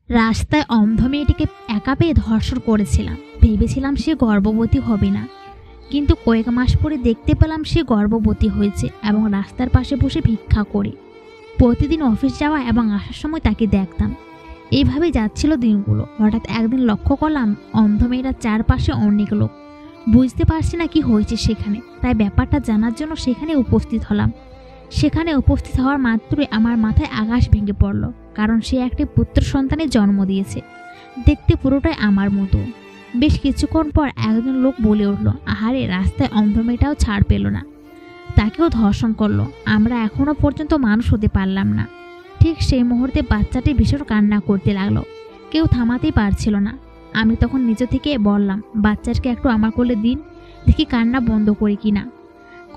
রাস্তায় অন্ধ মেয়েটিকে একা পেয়ে ধর্ষণ করেছিলাম। ভেবেছিলাম সে গর্ভবতী হবে না, কিন্তু কয়েক মাস পরে দেখতে পেলাম সে গর্ভবতী হয়েছে এবং রাস্তার পাশে বসে ভিক্ষা করে। প্রতিদিন অফিস যাওয়া এবং আসার সময় তাকে দেখতাম। এইভাবে যাচ্ছিল দিনগুলো। হঠাৎ একদিন লক্ষ্য করলাম অন্ধ মেয়েরা চারপাশে অনেক লোক। বুঝতে পারছি না কি হয়েছে সেখানে, তাই ব্যাপারটা জানার জন্য সেখানে উপস্থিত হলাম। সেখানে উপস্থিত হওয়ার মাত্রই আমার মাথায় আকাশ ভেঙে পড়ল, কারণ সে একটি পুত্র সন্তানের জন্ম দিয়েছে, দেখতে পুরোটাই আমার মতো। বেশ কিছুক্ষণ পর একজন লোক বলে উঠল, আহারে, রাস্তায় অন্ধ মেয়েটাও ছাড় পেল না, তাকেও ধর্ষণ করলো। আমরা এখনো পর্যন্ত মানুষ হতে পারলাম না। ঠিক সেই মুহূর্তে বাচ্চাটি ভীষণ কান্না করতে লাগলো, কেউ থামাতেই পারছিল না। আমি তখন নিজে থেকে বললাম, বাচ্চাটিকে একটু আমার কোলে দিন, দেখি কান্না বন্ধ করে কিনা।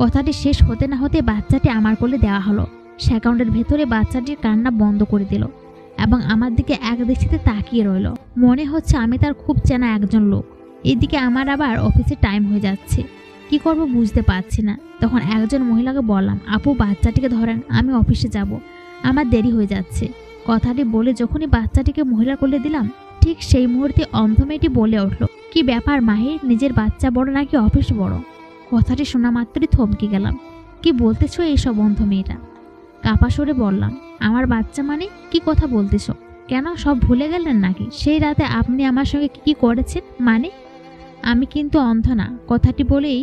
কথাটি শেষ হতে না হতে বাচ্চাটি আমার কোলে দেওয়া হলো। সেকেন্ডের ভেতরে বাচ্চাটির কান্না বন্ধ করে দিল এবং আমার দিকে এক দৃষ্টিতে তাকিয়ে রইল। মনে হচ্ছে আমি তার খুব চেনা একজন লোক। এদিকে আমার আবার অফিসে টাইম হয়ে যাচ্ছে, কি করব বুঝতে পারছি না। তখন একজন মহিলাকে বললাম, আপু, বাচ্চাটিকে ধরেন, আমি অফিসে যাব, আমার দেরি হয়ে যাচ্ছে। কথাটি বলে যখনই বাচ্চাটিকে মহিলার কোলে দিলাম, ঠিক সেই মুহূর্তে অন্ধ মেয়েটি বলে উঠল, কি ব্যাপার মাহির, নিজের বাচ্চা বড় নাকি অফিস বড়? কথাটি শোনা মাত্রই থমকে গেলাম। কি বলতেছ এইসব অন্ধ মেয়েটা? কাপা সরে বললাম, আমার বাচ্চা মানে কি কথা বলতেছ? কেন, সব ভুলে গেলেন নাকি? সেই রাতে আপনি আমার সঙ্গে কি করেছেন? মানে আমি কিন্তু অন্ধ না। কথাটি বলেই